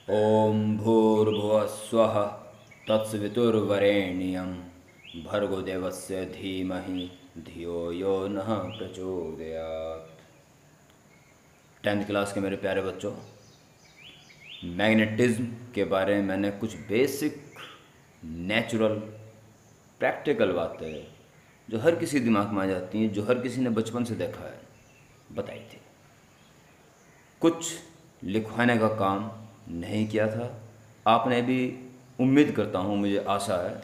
ओम भूर्भुवः स्वः तत्सवितुर्वरेण्यं भर्गो देवस्य धीमहि धियो यो नः प्रचोदयात्। 10th क्लास के मेरे प्यारे बच्चों, मैग्नेटिज्म के बारे में मैंने कुछ बेसिक नेचुरल प्रैक्टिकल बातें जो हर किसी दिमाग में आ जाती हैं, जो हर किसी ने बचपन से देखा है, बताई थी। कुछ लिखवाने का काम नहीं किया था। आपने भी, उम्मीद करता हूँ, मुझे आशा है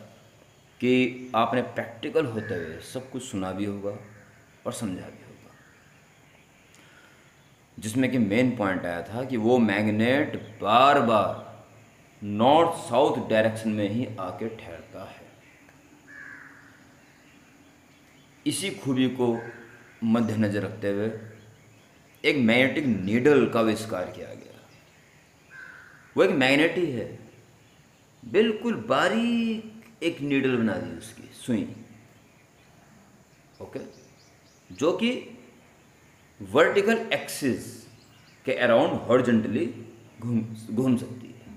कि आपने प्रैक्टिकल होते हुए सब कुछ सुना भी होगा और समझा भी होगा, जिसमें कि मेन पॉइंट आया था कि वो मैग्नेट बार बार नॉर्थ साउथ डायरेक्शन में ही आके ठहरता है। इसी खूबी को मद्देनजर रखते हुए एक मैग्नेटिक नीडल का आविष्कार किया गया। वो एक मैग्नेट ही है, बिल्कुल बारीक एक नीडल बना दी उसकी सुई, ओके, जो कि वर्टिकल एक्सिस के अराउंड हॉरिजॉन्टली घूम सकती है।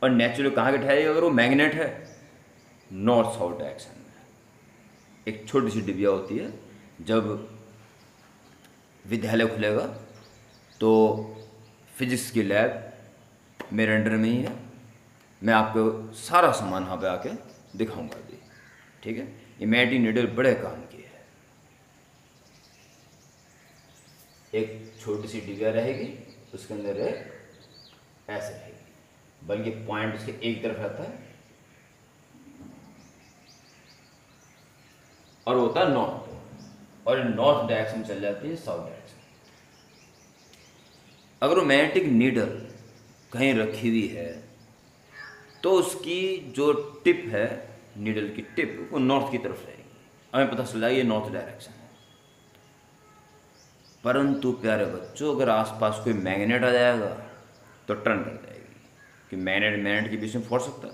और नेचुरली कहाँ के ठहरेगी? अगर वो मैग्नेट है, नॉर्थ साउथ डायरेक्शन में। एक छोटी सी डिबिया होती है, जब विद्यालय खुलेगा तो फिजिक्स की लैब मेरे अंडर में ही है, मैं आपको सारा सामान वहाँ पे आके दिखाऊंगा भी, ठीक है। ये मैग्नेटिक नीडल बड़े काम की है। एक छोटी सी डिबिया रहेगी, उसके अंदर एक ऐसे रहेगी, बल्कि पॉइंट उसके एक तरफ रहता है और होता है नॉर्थ, और नॉर्थ डायरेक्शन चल जाती है साउथ डायरेक्शन। अगर वो मैग्नेटिक नीडल कहीं रखी हुई है तो उसकी जो टिप है, नीडल की टिप, वो नॉर्थ की तरफ रहेगी। हमें पता चला ये नॉर्थ डायरेक्शन है। परंतु प्यारे बच्चों, अगर आसपास कोई मैग्नेट आ जाएगा तो टर्न कर जाएगी, कि मैग्नेट के बीच में फोड़ सकता है,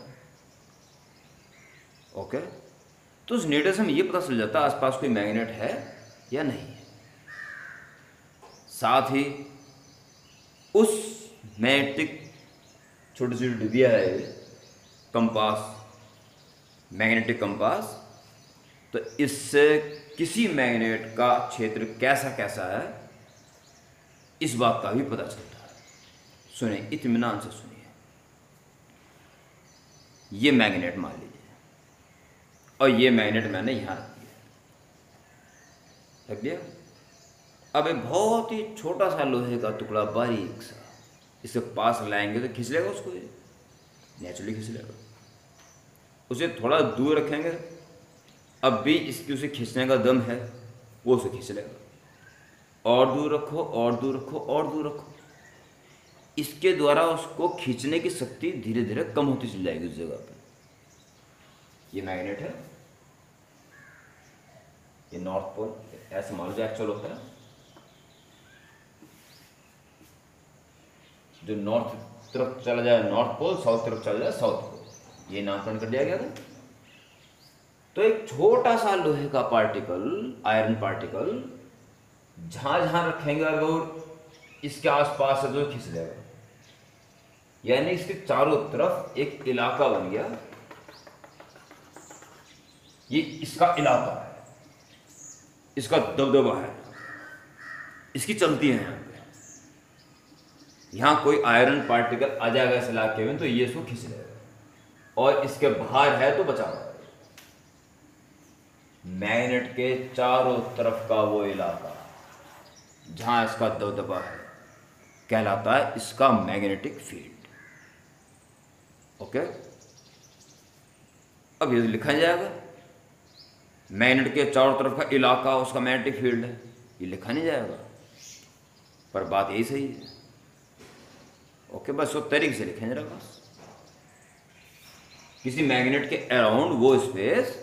ओके। तो उस नीडल से हमें ये पता चल जाता है आसपास कोई मैग्नेट है या नहीं है। साथ ही उस मैग्नेटिक छोटी सी डिबिया है, कंपास, मैग्नेटिक कंपास, तो इससे किसी मैग्नेट का क्षेत्र कैसा कैसा है इस बात का भी पता चलता है। सुनिए, इत्मीनान से सुनिए। ये मैग्नेट मान लीजिए, और ये मैग्नेट मैंने यहाँ रख दिया। अब एक बहुत ही छोटा सा लोहे का टुकड़ा, बारीक सा, इसे पास लाएंगे तो खींच लेगा उसको, ये नेचुरली खींच लेगा। उसे थोड़ा दूर रखेंगे, अब भी इसकी उसे खींचने का दम है, वो उसे खींच लेगा। और दूर रखो, और दूर रखो, और दूर रखो, इसके द्वारा उसको खींचने की शक्ति धीरे धीरे कम होती चली जाएगी उस जगह पे। ये मैग्नेट है, ये नॉर्थ पोल, ऐसे मान लो एक्चुअल होता है। जो नॉर्थ तरफ चला जाए नॉर्थ पोल, साउथ तरफ चला जाए साउथ पोल, ये नामकरण कर दिया गया था। तो एक छोटा सा लोहे का पार्टिकल, आयरन पार्टिकल, जहां जहां रखेंगे अगर इसके आसपास है तो खींच लेगा। यानी इसके चारों तरफ एक इलाका बन गया, ये इसका इलाका है, इसका दबदबा है, इसकी चलती है। यहाँ पे यहाँ कोई आयरन पार्टिकल आ जाएगा इस इलाके में तो ये इसको खींच लेगा, और इसके बाहर है तो बचा हुआ है। मैग्नेट के चारों तरफ का वो इलाका जहां इसका दबदबा है कहलाता है इसका मैग्नेटिक फील्ड, ओके। अब ये लिखा जाएगा, मैग्नेट के चारों तरफ का इलाका उसका मैग्नेटिक फील्ड है, ये लिखा नहीं जाएगा, पर बात यही सही है, ओके। बस वो तरीके से लिखें जरा, बस किसी मैग्नेट के अराउंड वो स्पेस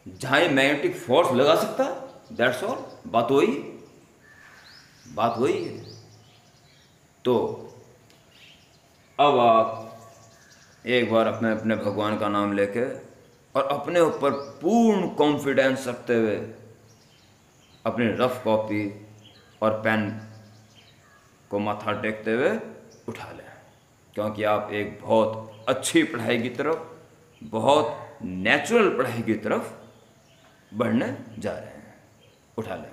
जहां ये मैग्नेटिक फोर्स लगा सकता है, दैट्स ऑल। बात वही है। तो अब आप एक बार अपने अपने भगवान का नाम लेके और अपने ऊपर पूर्ण कॉन्फिडेंस रखते हुए अपनी रफ कॉपी और पेन को माथा टेकते हुए उठा लें। क्योंकि आप एक बहुत अच्छी पढ़ाई की तरफ, बहुत नेचुरल पढ़ाई की तरफ बढ़ने जा रहे हैं। उठा लें।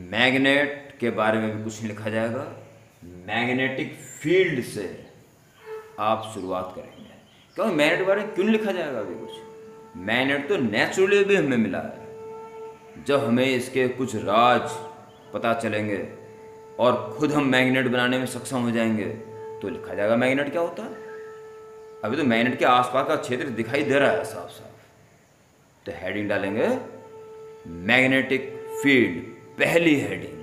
मैग्नेट के बारे में भी कुछ नहीं लिखा जाएगा। मैग्नेटिक फील्ड से आप शुरुआत करेंगे। क्योंकि मैग्नेट के बारे में क्यों नहीं लिखा जाएगा अभी कुछ? मैग्नेट तो नेचुरली भी हमें मिला है। जब हमें इसके कुछ राज पता चलेंगे और खुद हम मैग्नेट बनाने में सक्षम हो जाएंगे तो लिखा जाएगा मैग्नेट क्या होता है। अभी तो मैग्नेट के आसपास का क्षेत्र दिखाई दे रहा है साफ साफ। तो हेडिंग डालेंगे मैग्नेटिक फील्ड, पहली हेडिंग।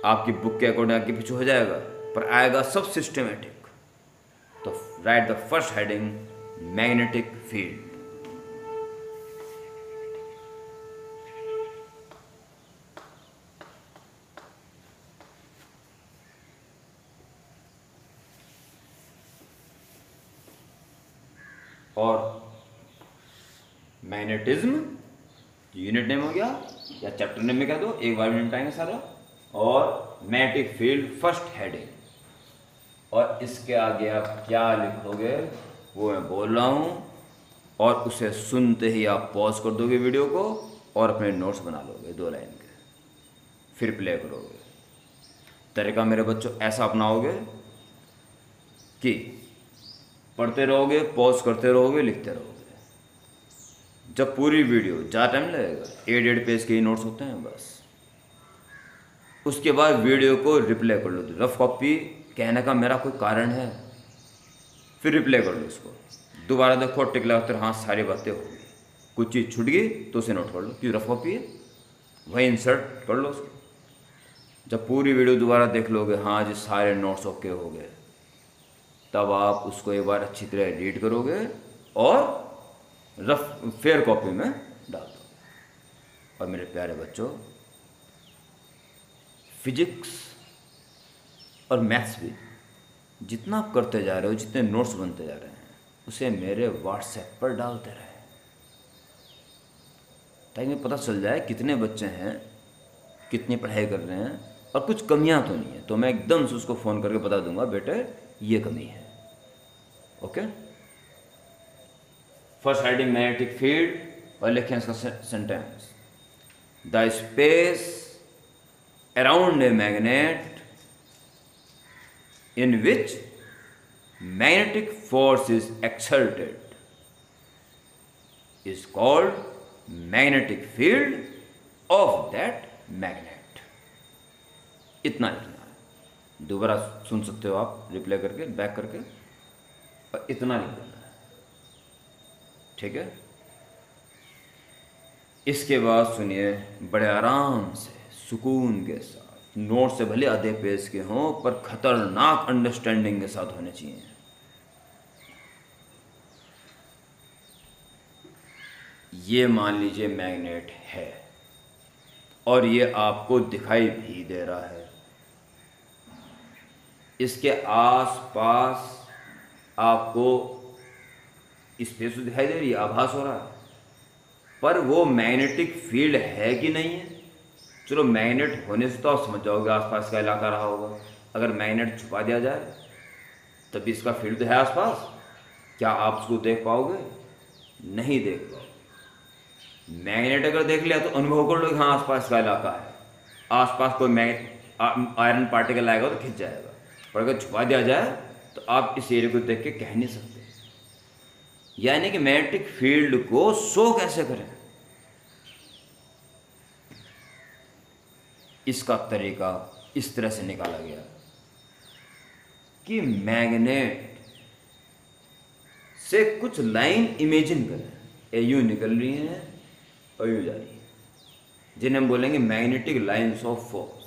आपकी बुक के अकॉर्डिंग आगे पीछे हो जाएगा, पर आएगा सब सिस्टमेटिक। तो right the first heading, magnetic field. और मैग्नेटिज्म यूनिट नेम हो गया या चैप्टर नेम में कह दो, एक बार में निपटाएंगे सारा। और मैग्नेटिक फील्ड फर्स्ट हेडिंग। और इसके आगे आप क्या लिखोगे वो मैं बोल रहा हूँ, और उसे सुनते ही आप पॉज कर दोगे वीडियो को और अपने नोट्स बना लोगे 2 लाइन के, फिर प्ले करोगे। तरीका मेरे बच्चों ऐसा अपनाओगे कि पढ़ते रहोगे, पॉज करते रहोगे, लिखते रहोगे। जब पूरी वीडियो ज़्यादा टाइम लगेगा, 1.5 पेज के ही नोट्स होते हैं बस। उसके बाद वीडियो को रिप्ले कर लो। रफ कॉपी कहने का मेरा कोई कारण है, फिर रिप्ले कर लो उसको, दोबारा देखो, टिक लगाते हाँ सारी बातें हो गई। कुछ चीज़ छूट गई तो उसे नोट कर लो, क्योंकि रफ कॉपी है, वही इंसर्ट कर लो उसको। जब पूरी वीडियो दोबारा देख लोगे, हाँ जी सारे नोट्स ओके हो गए, तब आप उसको एक बार अच्छी तरह रीड करोगे और रफ फेयर कॉपी में डाल दो। और मेरे प्यारे बच्चों, फिजिक्स और मैथ्स भी जितना आप करते जा रहे हो, जितने नोट्स बनते जा रहे हैं, उसे मेरे व्हाट्सएप पर डालते रहे, ताकि मुझे पता चल जाए कितने बच्चे हैं, कितनी पढ़ाई कर रहे हैं और कुछ कमियां तो नहीं है। तो मैं एकदम से उसको फ़ोन करके बता दूंगा, बेटे ये कमी है। Okay, first heading magnetic field, और लिखें इसका sentence. The space around a magnet in which magnetic force is exerted is called magnetic field of that magnet। इतना लिखना है। दोबारा सुन सकते हो आप रिप्ले करके, बैक करके, और इतना लिख देना है। ठीक है, इसके बाद सुनिए बड़े आराम से, सुकून के साथ। नोट से भले आधे पेज के हों, पर खतरनाक अंडरस्टैंडिंग के साथ होने चाहिए। ये मान लीजिए मैग्नेट है और ये आपको दिखाई भी दे रहा है। इसके आसपास आपको स्पेस दिखाई दे रही है, आभास हो रहा है, पर वो मैग्नेटिक फील्ड है कि नहीं है। चलो मैग्नेट होने से तो आप समझ जाओगे आसपास का इलाका रहा होगा। अगर मैग्नेट छुपा दिया जाए तभी इसका फील्ड तो है आसपास, क्या आप उसको देख पाओगे? नहीं देख पाओगे। मैग्नेट अगर देख लिया तो अनुभव कर लो कि हाँ आसपास का इलाका है, आसपास कोई आयरन पार्टिकल आएगा तो खिंच जाएगा। पर अगर छुपा दिया जाए तो आप इस एरिया को देख के कह नहीं सकते। यानी कि मैग्नेटिक फील्ड को शो कैसे करें, इसका तरीका इस तरह से निकाला गया कि मैग्नेट से कुछ लाइन इमेजिन करें, ये यूँ निकल रही हैं और यूँ जा रही हैं, जिन्हें हम बोलेंगे मैग्नेटिक लाइन्स ऑफ फोर्स।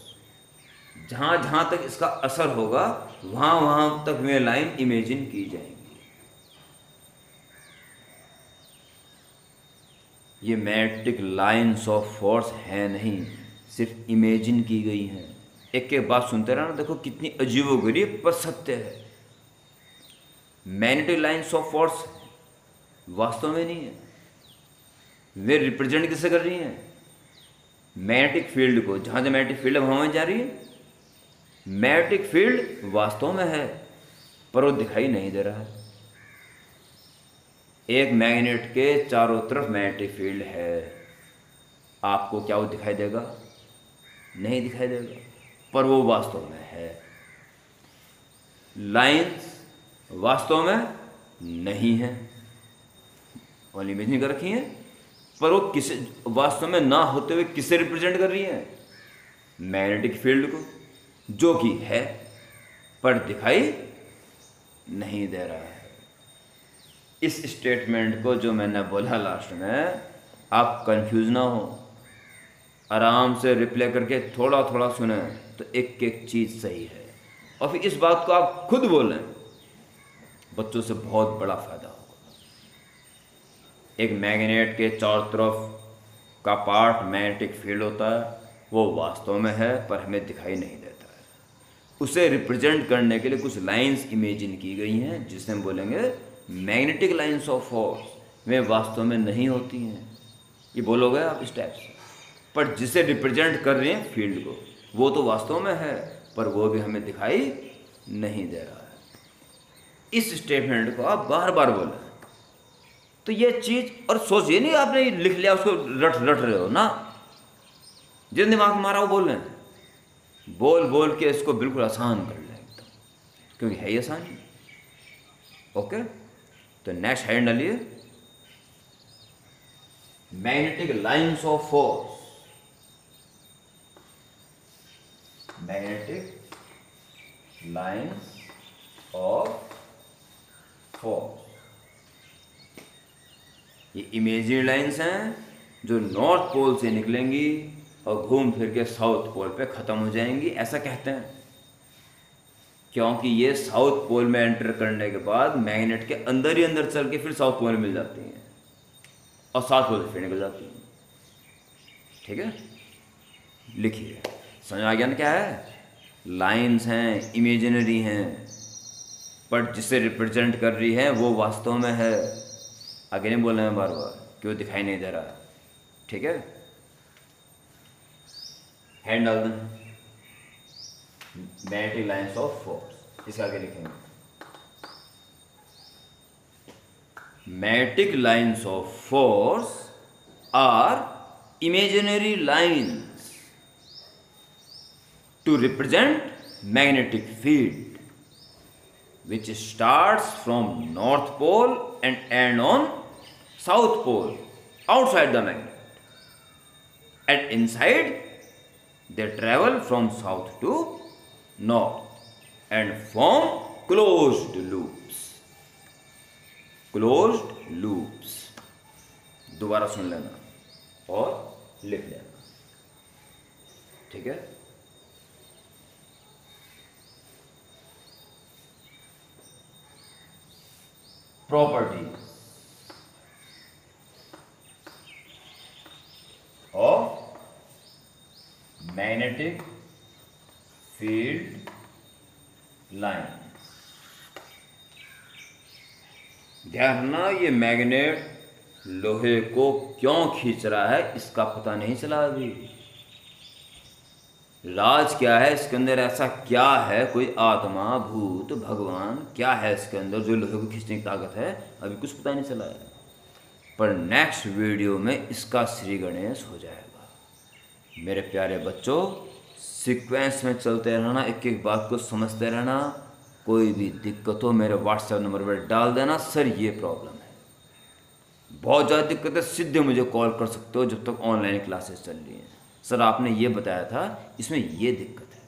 जहाँ जहाँ तक इसका असर होगा वहाँ वहाँ तक वे लाइन इमेजिन की जाएंगी। ये मैग्नेटिक लाइन्स ऑफ फोर्स है नहीं, सिर्फ इमेजिन की गई हैं। एक के बाद सुनते रहना, देखो कितनी अजीबोगरीब पर सत्य है। मैग्नेटिक लाइन्स ऑफ फोर्स वास्तव में नहीं है। वे रिप्रेजेंट किसे कर रही हैं? मैग्नेटिक फील्ड को, जहाँ जहाँ मैग्नेटिक फील्ड है वहाँ जा रही है। मैग्नेटिक फील्ड वास्तव में है पर वो दिखाई नहीं दे रहा है। एक मैग्नेट के चारों तरफ मैग्नेटिक फील्ड है, आपको क्या वो दिखाई देगा? नहीं दिखाई देगा, पर वो वास्तव में है। लाइंस वास्तव में नहीं है, ओनली इमेजिन कर रखी है, पर वो किसे वास्तव में ना होते हुए किसे रिप्रेजेंट कर रही है? मैग्नेटिक फील्ड को, जो कि है पर दिखाई नहीं दे रहा है। इस स्टेटमेंट को जो मैंने बोला लास्ट में, आप कंफ्यूज ना हो, आराम से रिप्ले करके थोड़ा थोड़ा सुने तो एक एक चीज़ सही है, और फिर इस बात को आप खुद बोलें, बच्चों से बहुत बड़ा फायदा होगा। एक मैग्नेट के चारों तरफ का पार्ट मैग्नेटिक फील्ड होता है, वो वास्तव में है पर हमें दिखाई नहीं देता है। उसे रिप्रेजेंट करने के लिए कुछ लाइंस इमेजिन की गई हैं, जिसे हम बोलेंगे मैग्नेटिक लाइंस ऑफ फोर्स। वे वास्तव में नहीं होती हैं, ये बोलोगे आप इस टाइप से, पर जिसे रिप्रेजेंट कर रहे हैं फील्ड को, वो तो वास्तव में है पर वो भी हमें दिखाई नहीं दे रहा है। इस स्टेटमेंट को आप बार बार बोलें तो ये चीज़, और सोचिए नहीं आपने लिख लिया उसको रट रहे हो ना, जिन दिमाग में मारा वो बोल रहे हैं, बोल बोल के इसको बिल्कुल आसान कर लें एकदम, क्योंकि है ही आसान। ओके, तो नेक्स्ट हेड डालिए, magnetic lines of force. Magnetic lines of force, ये इमेजिनरी लाइंस हैं जो नॉर्थ पोल से निकलेंगी और घूम फिर के साउथ पोल पे ख़त्म हो जाएंगी। ऐसा कहते हैं क्योंकि ये साउथ पोल में एंटर करने के बाद मैग्नेट के अंदर ही अंदर चल के फिर साउथ पोल में मिल जाती हैं और साउथ पोल से फिर निकल जाती हैं। ठीक है, लिखिए, समझ आ गया ना क्या है? लाइंस हैं, इमेजिनरी हैं, पर जिसे रिप्रेजेंट कर रही है वो वास्तव में है। आगे नहीं बोल रहे हैं बार बार, क्यों दिखाई नहीं दे रहा। ठीक है, हैंड डाल दें, मैग्नेटिक लाइंस ऑफ फोर्स, इसके आगे लिखेंगे magnetic lines of force are imaginary lines to represent magnetic field which starts from north pole and end on south pole outside the magnet, and inside they travel from south to north and form closed loops. closed loops, दोबारा सुन लेना और लिख लेना। ठीक है, properties of magnetic field line. ध्यान रखना, ये मैग्नेट लोहे को क्यों खींच रहा है इसका पता नहीं चला अभी। राज क्या है इसके अंदर, ऐसा क्या है, कोई आत्मा, भूत, भगवान क्या है इसके अंदर जो लोहे को खींचने की ताकत है, अभी कुछ पता नहीं चला है। पर नेक्स्ट वीडियो में इसका श्री गणेश हो जाएगा। मेरे प्यारे बच्चों, सीक्वेंस में चलते रहना, एक एक बात को समझते रहना। कोई भी दिक्कत हो मेरे व्हाट्सएप नंबर पर डाल देना, सर ये प्रॉब्लम है, बहुत ज़्यादा दिक्कत है, सीधे मुझे कॉल कर सकते हो जब तक ऑनलाइन क्लासेस चल रही हैं। सर आपने ये बताया था, इसमें ये दिक्कत है,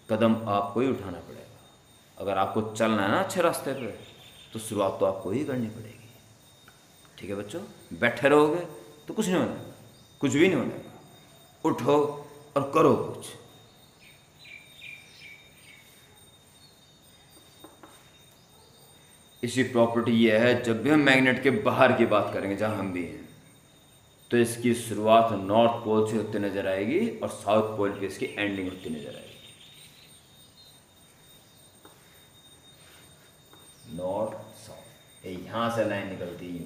कदम आपको ही उठाना पड़ेगा। अगर आपको चलना है ना अच्छे रास्ते पे, तो शुरुआत तो आपको ही करनी पड़ेगी। ठीक है बच्चों, बैठे रहोगे तो कुछ नहीं होगा, कुछ भी नहीं होगा। उठो और करो कुछ। इसी प्रॉपर्टी ये है, जब भी हम मैग्नेट के बाहर की बात करेंगे जहाँ हम भी हैं, तो इसकी शुरुआत नॉर्थ पोल से होती नजर आएगी और साउथ पोल की इसकी एंडिंग होती नजर आएगी। नॉर्थ साउथ, यहाँ से लाइन निकलती है।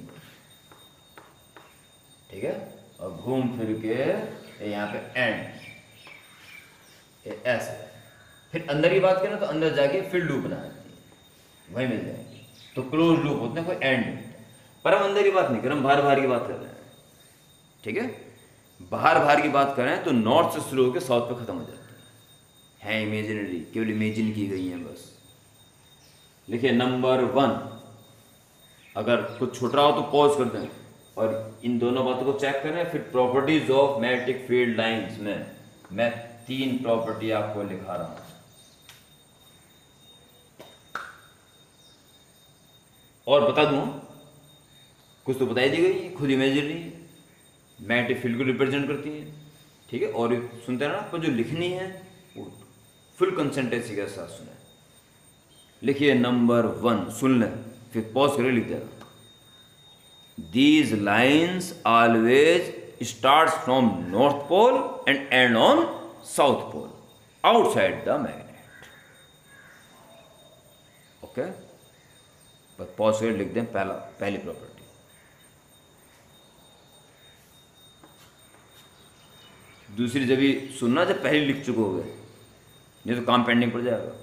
ठीक है, और घूम फिर के यहाँ पे एंड, ऐसा है। फिर अंदर की बात करें तो अंदर जाके फिर लूप बना देती है, वही मिल जाएगी। तो क्लोज लूप होते हैं, कोई एंड नहीं होता। पर हम अंदर की बात नहीं कर रहे, हम बाहर बाहर की बात कर रहे हैं, ठीक है। बाहर बाहर की बात करें तो नॉर्थ से शुरू होकर साउथ पे खत्म हो जाती है इमेजिनरी, केवल इमेजिन की गई हैं बस। लिखिए नंबर 1, अगर कुछ छूट रहा हो तो पॉज कर दें और इन दोनों बातों को चेक करें। फिर properties of magnetic field lines में मैं 3 प्रॉपर्टी आपको लिखा रहा हूं। और बता दूं, कुछ तो बताई दी गई, खुद इमेजिनरी मैग्नेटिक फील्ड को रिप्रेजेंट करती है, ठीक है। और सुनते रहना, आपको जो लिखनी है वो फुल कंसंट्रेंसी के साथ सुने। लिखिए नंबर 1, सुन लें फिर पॉज करके लिख देना। These lines always starts from North Pole and end on South Pole outside the magnet. Okay? बस पॉज करके लिख दें पहली प्रॉपर्टी। दूसरी जब भी सुनना जब पहले लिख चुके हो गए, नहीं तो काम पेंडिंग पड़ जाएगा।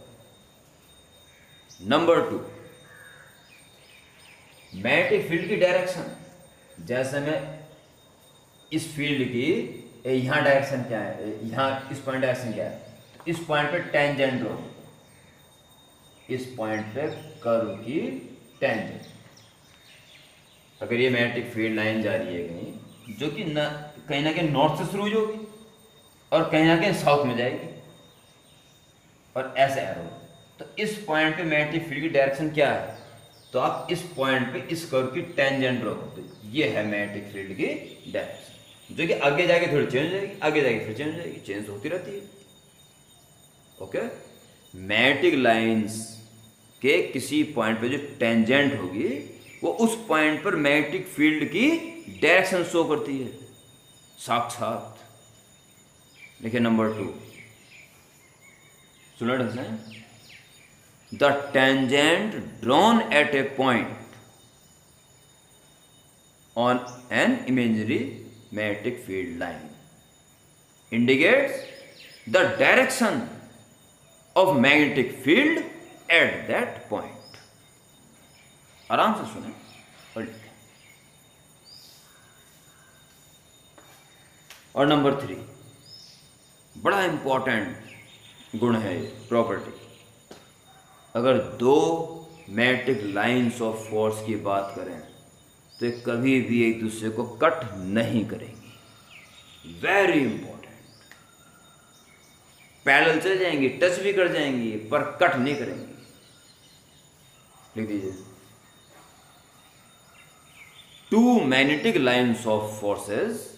नंबर 2, मैग्नेटिक फील्ड की डायरेक्शन। जैसे मैं इस फील्ड की यहाँ डायरेक्शन क्या है, यहाँ इस पॉइंट डायरेक्शन क्या है, इस पॉइंट पे टेंजेंट ड्रॉ, इस पॉइंट पे कर्व की टेंजेंट। अगर ये मैग्नेटिक फील्ड लाइन जा रही है कहीं, जो कि कहीं ना कहीं नॉर्थ से शुरू होगी और कहीं ना कहीं साउथ में जाएगी, और ऐसे एरो, तो इस पॉइंट पे मैग्नेटिक फील्ड की डायरेक्शन क्या है, तो आप इस पॉइंट पे इस कर्व की टेंजेंट ड्रॉ करते हो। ये है मैग्नेटिक फील्ड की डायरेक्शन, जो कि आगे जाके थोड़ी चेंज हो जाएगी, आगे जाके फिर चेंज हो जाएगी, चेंज होती रहती है। ओके, मैग्नेटिक लाइंस के किसी पॉइंट पे जो टेंजेंट होगी वो उस पॉइंट पर मैग्नेटिक फील्ड की डायरेक्शन शो करती है साक्षात। देखिए नंबर 2, सुना ढंग से। The tangent drawn at a point on an imaginary magnetic field line indicates the direction of magnetic field at that point. आराम से सुने और लिखें। और नंबर 3, बड़ा इंपॉर्टेंट गुण है प्रॉपर्टी। अगर 2 मैग्नेटिक लाइंस ऑफ फोर्स की बात करें तो कभी भी एक दूसरे को कट नहीं करेंगी। Very important. पैरेलल चले जाएंगी, टच भी कर जाएंगी, पर कट नहीं करेंगी। लिख दीजिए, 2 magnetic lines of forces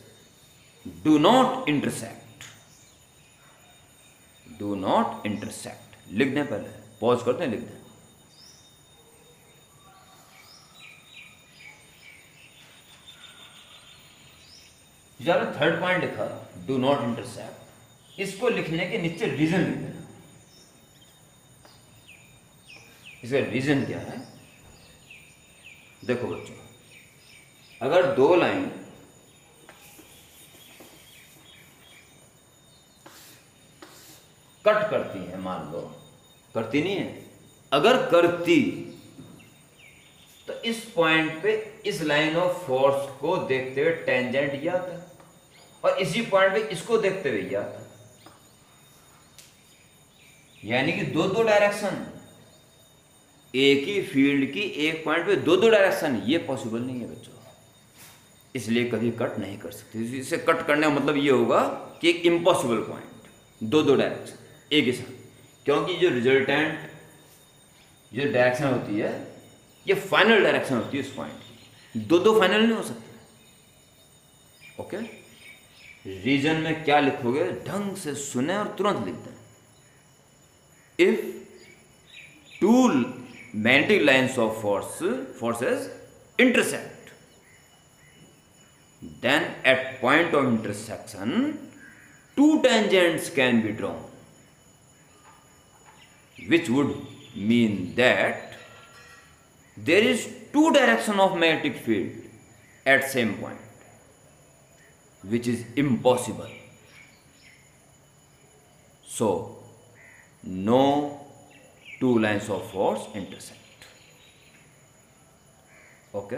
do not intersect. Do not intersect लिख दें, पहले पॉज करते हैं, लिख दें। जरा थर्ड पॉइंट लिखा, डू नॉट इंटरसेप्ट। इसको लिखने के नीचे रीजन लिख देना। इसका रीजन क्या है, देखो बच्चों, अगर 2 लाइन कट करती है, मान लो करती नहीं है, अगर करती तो इस पॉइंट पे इस लाइन ऑफ फोर्स को देखते हुए टेंजेंट ये आता है, और इसी पॉइंट पे इसको देखते हुए ये आता है। यानी कि 2 डायरेक्शन, एक ही फील्ड की एक पॉइंट पे 2 डायरेक्शन, ये पॉसिबल नहीं है बच्चों। इसलिए कभी कट नहीं कर सकते। इसे कट करने का मतलब ये होगा कि एक इम्पॉसिबल पॉइंट, 2 डायरेक्शन एक ही साथ, क्योंकि जो रिजल्टेंट जो डायरेक्शन होती है ये फाइनल डायरेक्शन होती है उस पॉइंट की। 2 फाइनल नहीं हो सकते। ओके, रीजन में क्या लिखोगे ढंग से सुने और तुरंत लिख दें। If 2 magnetic lines of forces intersect, then at point of intersection 2 tangents can be drawn, which would mean that there is 2 direction of magnetic field at same point. which is impossible. So, no two lines of force intersect. Okay,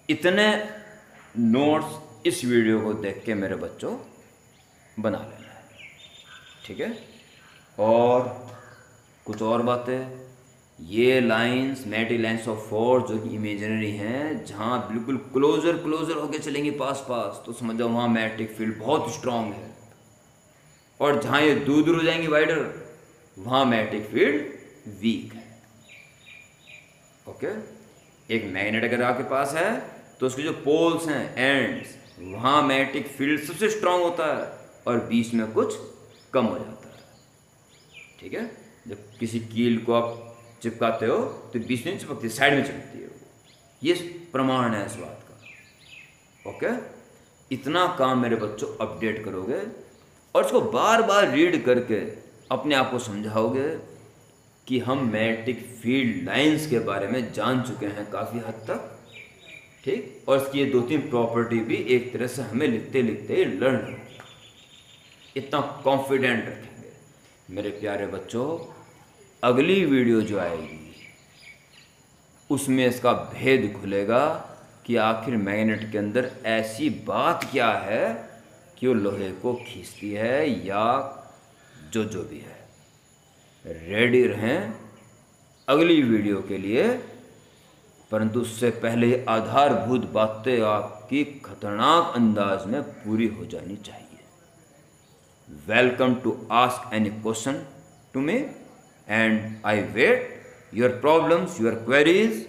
इतने notes इस video को देख के मेरे बच्चों बना लेना है, ठीक है। और कुछ और बातें, ये lines magnetic lines of force जो कि इमेजिनरी हैं, जहाँ बिल्कुल क्लोजर होके चलेंगी पास पास, तो समझ जाओ वहाँ मैग्नेटिक फील्ड बहुत स्ट्रांग है। और जहाँ ये दूर हो जाएंगी वाइडर, वहाँ मैग्नेटिक फील्ड वीक है। ओके, एक मैग्नेट अगर आपके पास है तो उसके जो पोल्स हैं, एंड्स, वहाँ मैग्नेटिक फील्ड सबसे स्ट्रांग होता है और बीच में कुछ कम हो जाता है, ठीक है। जब किसी कील को आप चिपकाते हो तो बीच में नहीं चिपकती, साइड में चिपकती है, ये प्रमाण है इस बात का। ओके, इतना काम मेरे बच्चों अपडेट करोगे और इसको बार बार रीड करके अपने आप को समझाओगे कि हम मैग्नेटिक फील्ड लाइंस के बारे में जान चुके हैं काफ़ी हद तक, ठीक। और इसकी ये 2-3 प्रॉपर्टी भी एक तरह से हमें लिखते लिखते लर्न होगी, इतना कॉन्फिडेंट रखेंगे मेरे प्यारे बच्चों। अगली वीडियो जो आएगी उसमें इसका भेद खुलेगा कि आखिर मैग्नेट के अंदर ऐसी बात क्या है कि वो लोहे को खींचती है, या जो भी है। रेडी रहें अगली वीडियो के लिए, परंतु उससे पहले आधारभूत बातें आपकी खतरनाक अंदाज में पूरी हो जानी चाहिए। Welcome to ask any question to me and I wait your problems, your queries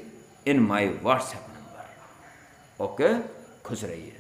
in my WhatsApp number. Okay, खुश रहिए।